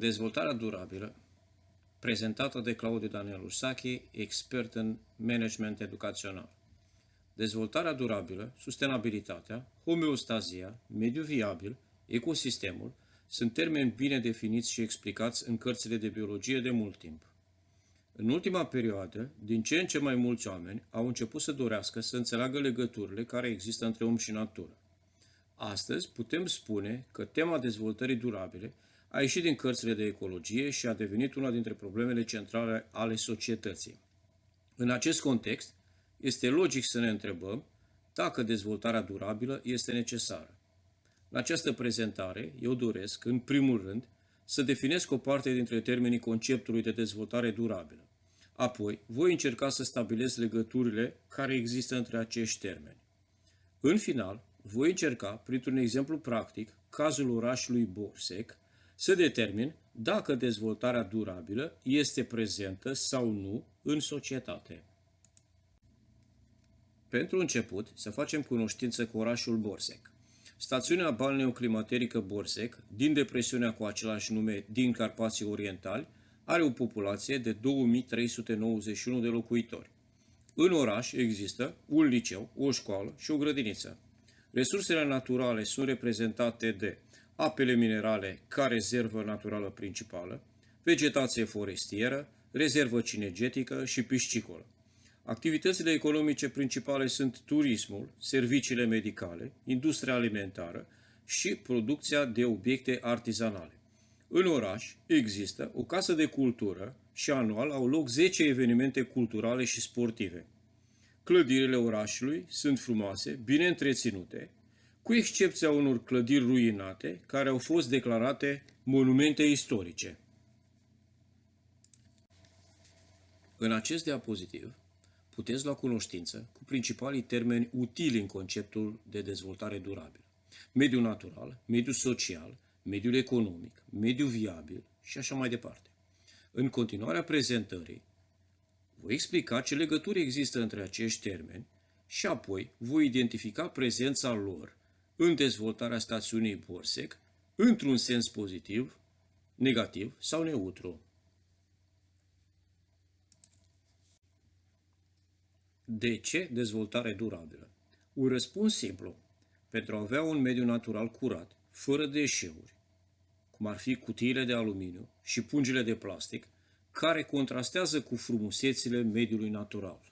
Dezvoltarea durabilă, prezentată de Claudiu Danielu Sachi, expert în management educațional. Dezvoltarea durabilă, sustenabilitatea, homeostazia, mediul viabil, ecosistemul sunt termeni bine definiți și explicați în cărțile de biologie de mult timp. În ultima perioadă, din ce în ce mai mulți oameni au început să dorească să înțeleagă legăturile care există între om și natură. Astăzi putem spune că tema dezvoltării durabile a ieșit din cărțile de ecologie și a devenit una dintre problemele centrale ale societății. În acest context, este logic să ne întrebăm dacă dezvoltarea durabilă este necesară. La această prezentare, eu doresc, în primul rând, să definesc o parte dintre termenii conceptului de dezvoltare durabilă. Apoi, voi încerca să stabilesc legăturile care există între acești termeni. În final, voi încerca, printr-un exemplu practic, cazul orașului Borsec, să determin dacă dezvoltarea durabilă este prezentă sau nu în societate. Pentru început, să facem cunoștință cu orașul Borsec. Stațiunea balneoclimaterică Borsec, din depresiunea cu același nume din Carpații Orientali, are o populație de 2391 de locuitori. În oraș există un liceu, o școală și o grădiniță. Resursele naturale sunt reprezentate de apele minerale ca rezervă naturală principală, vegetație forestieră, rezervă cinegetică și piscicolă. Activitățile economice principale sunt turismul, serviciile medicale, industria alimentară și producția de obiecte artizanale. În oraș există o casă de cultură și anual au loc 10 evenimente culturale și sportive. Clădirile orașului sunt frumoase, bine întreținute, cu excepția unor clădiri ruinate care au fost declarate monumente istorice. În acest diapozitiv puteți lua cunoștință cu principalii termeni utili în conceptul de dezvoltare durabilă: mediul natural, mediul social, mediul economic, mediul viabil și așa mai departe. În continuarea prezentării, voi explica ce legături există între acești termeni și apoi voi identifica prezența lor în dezvoltarea stațiunii Borsec într-un sens pozitiv, negativ sau neutru. De ce dezvoltare durabilă? Un răspuns simplu. Pentru a avea un mediu natural curat, fără deșeuri, cum ar fi cutiile de aluminiu și pungile de plastic, care contrastează cu frumusețile mediului natural.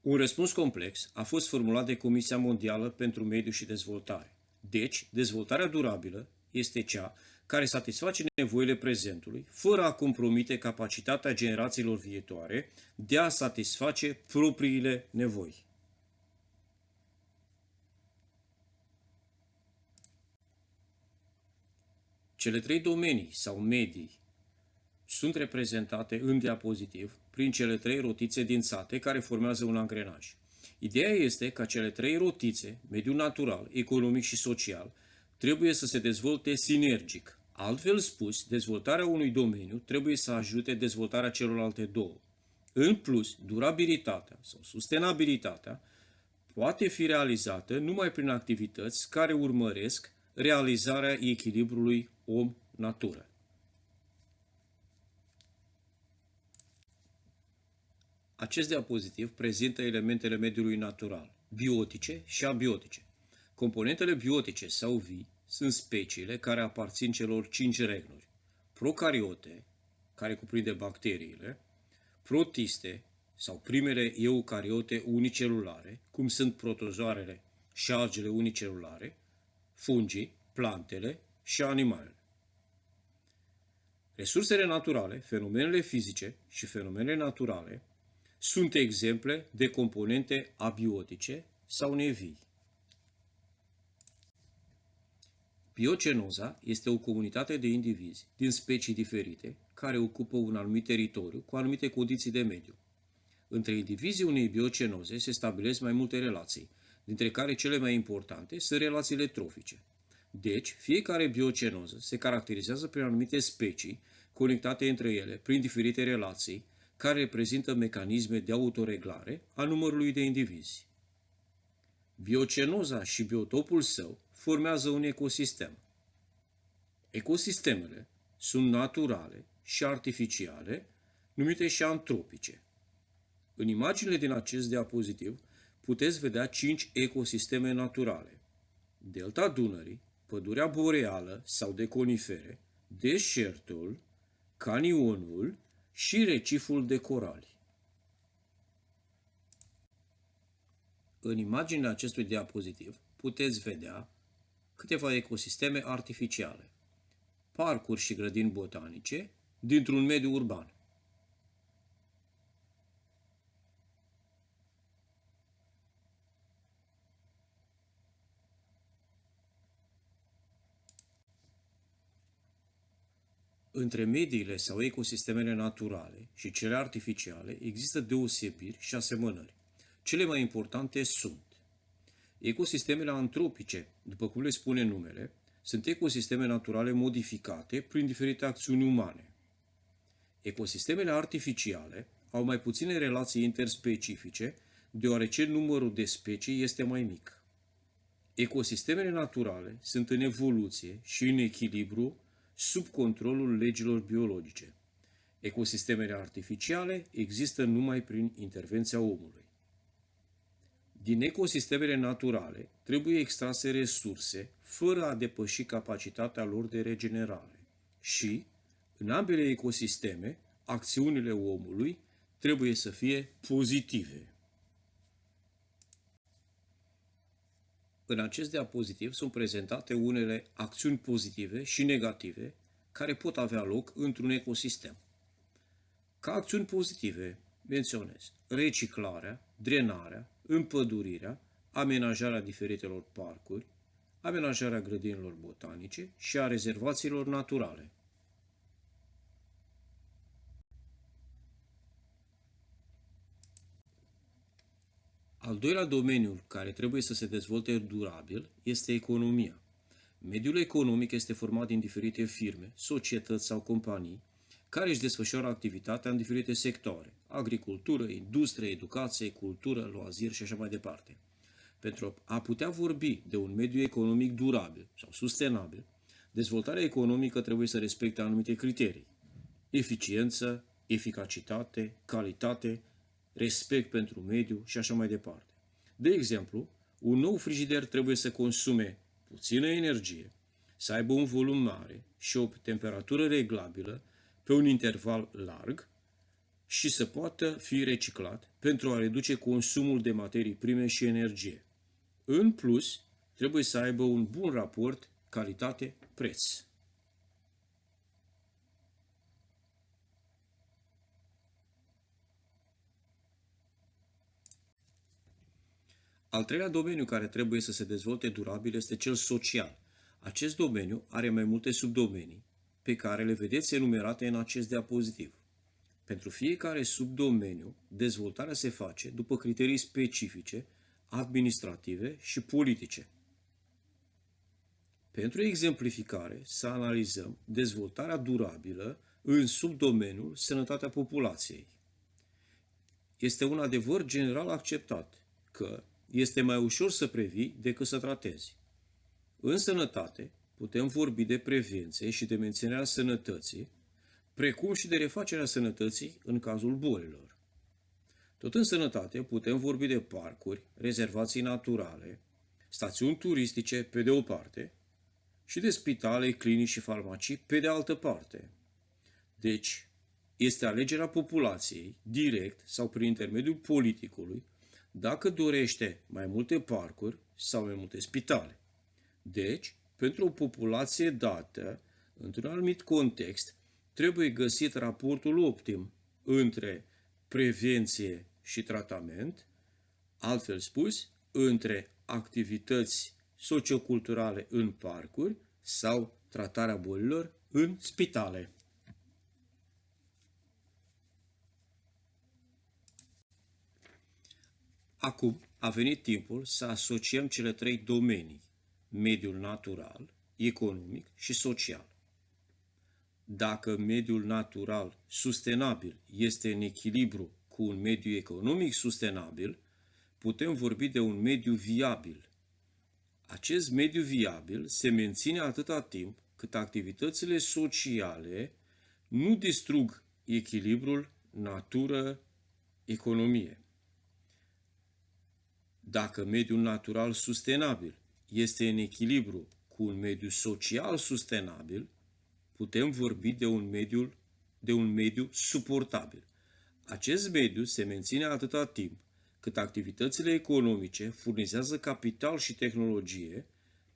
Un răspuns complex a fost formulat de Comisia Mondială pentru Mediu și Dezvoltare. Deci, dezvoltarea durabilă este cea care satisface nevoile prezentului, fără a compromite capacitatea generațiilor viitoare de a satisface propriile nevoi. Cele 3 domenii sau medii sunt reprezentate în diapozitiv prin cele 3 rotițe dințate care formează un angrenaj. Ideea este ca cele 3 rotițe, mediul natural, economic și social, trebuie să se dezvolte sinergic. Altfel spus, dezvoltarea unui domeniu trebuie să ajute dezvoltarea celorlalte două. În plus, durabilitatea sau sustenabilitatea poate fi realizată numai prin activități care urmăresc realizarea echilibrului om-natură. Acest diapozitiv prezintă elementele mediului natural, biotice și abiotice. Componentele biotice sau vii sunt speciile care aparțin celor 5 regnuri: procariote, care cuprinde bacteriile, protiste sau primele eucariote unicelulare, cum sunt protozoarele și algele unicelulare, fungii, plantele și animalele. Resursele naturale, fenomenele fizice și fenomenele naturale sunt exemple de componente abiotice sau nevii. Biocenoza este o comunitate de indivizi din specii diferite care ocupă un anumit teritoriu cu anumite condiții de mediu. Între indivizii unei biocenoze se stabilesc mai multe relații, dintre care cele mai importante sunt relațiile trofice. Deci, fiecare biocenoză se caracterizează prin anumite specii conectate între ele prin diferite relații care reprezintă mecanisme de autoreglare a numărului de indivizi. Biocenoza și biotopul său formează un ecosistem. Ecosistemele sunt naturale și artificiale, numite și antropice. În imaginile din acest diapozitiv puteți vedea 5 ecosisteme naturale: delta Dunării, pădurea boreală sau de conifere, deșertul, canionul și reciful de corali. În imaginea acestui diapozitiv puteți vedea câteva ecosisteme artificiale, parcuri și grădini botanice dintr-un mediu urban. Între mediile sau ecosistemele naturale și cele artificiale există deosebiri și asemănări. Cele mai importante sunt ecosistemele antropice, după cum le spune numele, sunt ecosisteme naturale modificate prin diferite acțiuni umane. Ecosistemele artificiale au mai puține relații interspecifice, deoarece numărul de specii este mai mic. Ecosistemele naturale sunt în evoluție și în echilibru sub controlul legilor biologice. Ecosistemele artificiale există numai prin intervenția omului. Din ecosistemele naturale trebuie extrase resurse fără a depăși capacitatea lor de regenerare și, în ambele ecosisteme, acțiunile omului trebuie să fie pozitive. În acest diapozitiv sunt prezentate unele acțiuni pozitive și negative care pot avea loc într-un ecosistem. Ca acțiuni pozitive menționez reciclarea, drenarea, împădurirea, amenajarea diferitelor parcuri, amenajarea grădinilor botanice și a rezervațiilor naturale. Al doilea domeniu care trebuie să se dezvolte durabil este economia. Mediul economic este format din diferite firme, societăți sau companii care își desfășoară activitatea în diferite sectoare: agricultură, industrie, educație, cultură, loaziri și așa mai departe. Pentru a putea vorbi de un mediu economic durabil sau sustenabil, dezvoltarea economică trebuie să respecte anumite criterii: eficiență, eficacitate, calitate, respect pentru mediu și așa mai departe. De exemplu, un nou frigider trebuie să consume puțină energie, să aibă un volum mare și o temperatură reglabilă pe un interval larg și să poată fi reciclat pentru a reduce consumul de materii prime și energie. În plus, trebuie să aibă un bun raport calitate-preț. Al treilea domeniu care trebuie să se dezvolte durabil este cel social. Acest domeniu are mai multe subdomenii, pe care le vedeți enumerate în acest diapozitiv. Pentru fiecare subdomeniu, dezvoltarea se face după criterii specifice, administrative și politice. Pentru exemplificare, să analizăm dezvoltarea durabilă în subdomeniul sănătatea populației. Este un adevăr general acceptat că este mai ușor să previi decât să tratezi. În sănătate, putem vorbi de prevenție și de menținerea sănătății, precum și de refacerea sănătății în cazul bolilor. Tot în sănătate putem vorbi de parcuri, rezervații naturale, stațiuni turistice pe de o parte și de spitale, clinici și farmacii pe de altă parte. Deci, este alegerea populației, direct sau prin intermediul politicului, dacă dorește mai multe parcuri sau mai multe spitale. Deci, pentru o populație dată, într-un anumit context, trebuie găsit raportul optim între prevenție și tratament, altfel spus, între activități socioculturale în parcuri sau tratarea bolilor în spitale. Acum a venit timpul să asociem cele trei domenii: mediul natural, economic și social. Dacă mediul natural sustenabil este în echilibru cu un mediu economic sustenabil, putem vorbi de un mediu viabil. Acest mediu viabil se menține atâta timp cât activitățile sociale nu distrug echilibrul natură-economie. Dacă mediul natural sustenabil este în echilibru cu un mediu social sustenabil, putem vorbi de un mediu suportabil. Acest mediu se menține atâta timp cât activitățile economice furnizează capital și tehnologie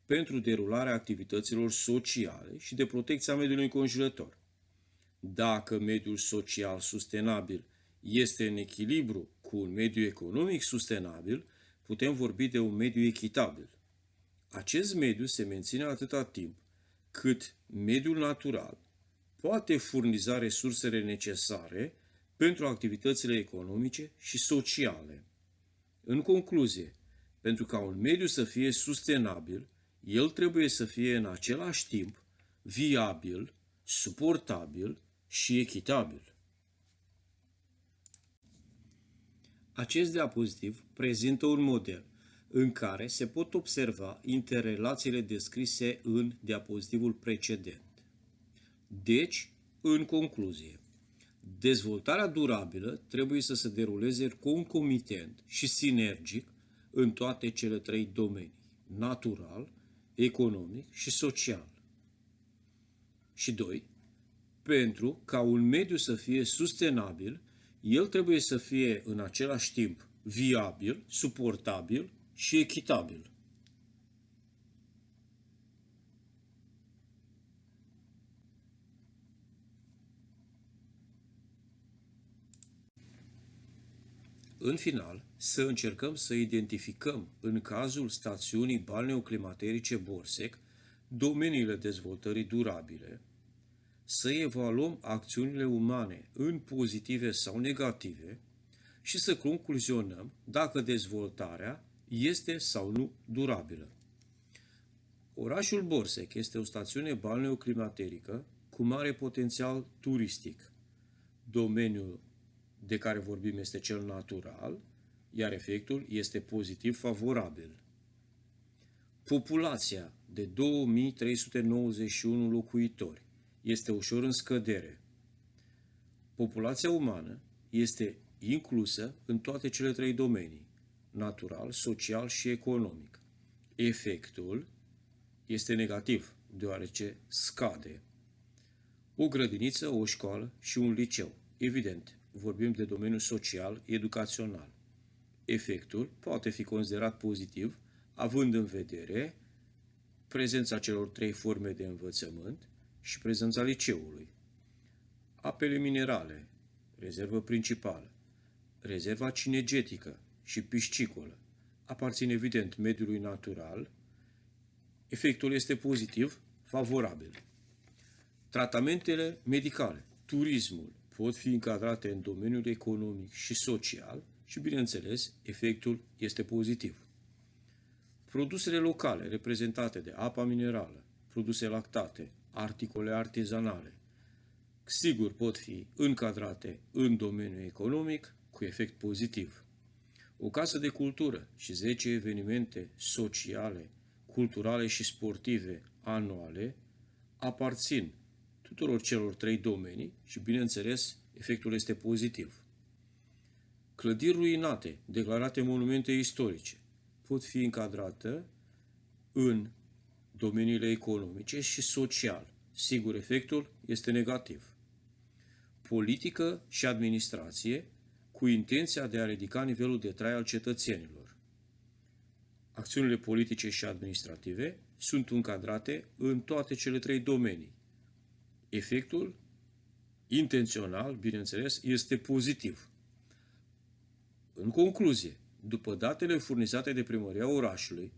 pentru derularea activităților sociale și de protecția mediului înconjurător. Dacă mediul social sustenabil este în echilibru cu un mediu economic sustenabil, putem vorbi de un mediu echitabil. Acest mediu se menține atâta timp cât mediul natural poate furniza resursele necesare pentru activitățile economice și sociale. În concluzie, pentru ca un mediu să fie sustenabil, el trebuie să fie în același timp viabil, suportabil și echitabil. Acest diapozitiv prezintă un model în care se pot observa interrelațiile descrise în diapozitivul precedent. Deci, în concluzie, dezvoltarea durabilă trebuie să se deruleze concomitent și sinergic în toate cele trei domenii: natural, economic și social. Și 2. Pentru ca un mediu să fie sustenabil, el trebuie să fie în același timp viabil, suportabil și echitabil. În final, să încercăm să identificăm, în cazul stațiunii balneoclimaterice Borsec, domeniile dezvoltării durabile, să evaluăm acțiunile umane în pozitive sau negative și să concluzionăm dacă dezvoltarea este sau nu durabilă. Orașul Borsec este o stațiune balneoclimaterică cu mare potențial turistic. Domeniul de care vorbim este cel natural, iar efectul este pozitiv favorabil. Populația de 2391 locuitori este ușor în scădere. Populația umană este inclusă în toate cele trei domenii: natural, social și economic. Efectul este negativ, deoarece scade. O grădiniță, o școală și un liceu. Evident, vorbim de domeniul social, educațional. Efectul poate fi considerat pozitiv, având în vedere prezența celor trei forme de învățământ și prezența liceului. Apele minerale, rezervă principală, rezerva cinegetică și piscicolă aparțin evident mediului natural. Efectul este pozitiv, favorabil. Tratamentele medicale, turismul, pot fi încadrate în domeniul economic și social și, bineînțeles, efectul este pozitiv. Produsele locale reprezentate de apa minerală, produse lactate, articole artizanale, sigur pot fi încadrate în domeniul economic cu efect pozitiv. O casă de cultură și 10 evenimente sociale, culturale și sportive anuale aparțin tuturor celor trei domenii și, bineînțeles, efectul este pozitiv. Clădiri ruinate, declarate monumente istorice, pot fi încadrate în domeniile economice și social. Sigur, efectul este negativ. Politică și administrație cu intenția de a ridica nivelul de trai al cetățenilor. Acțiunile politice și administrative sunt încadrate în toate cele trei domenii. Efectul intențional, bineînțeles, este pozitiv. În concluzie, după datele furnizate de primăria orașului,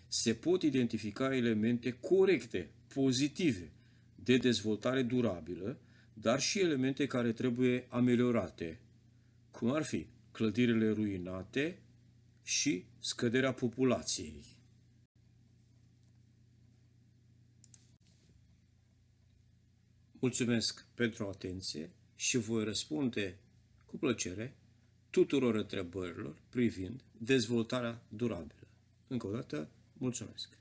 se pot identifica elemente corecte, pozitive, de dezvoltare durabilă, dar și elemente care trebuie ameliorate, cum ar fi clădirile ruinate și scăderea populației. Mulțumesc pentru atenție și voi răspunde cu plăcere tuturor întrebărilor privind dezvoltarea durabilă. Încă o dată, mulțumesc!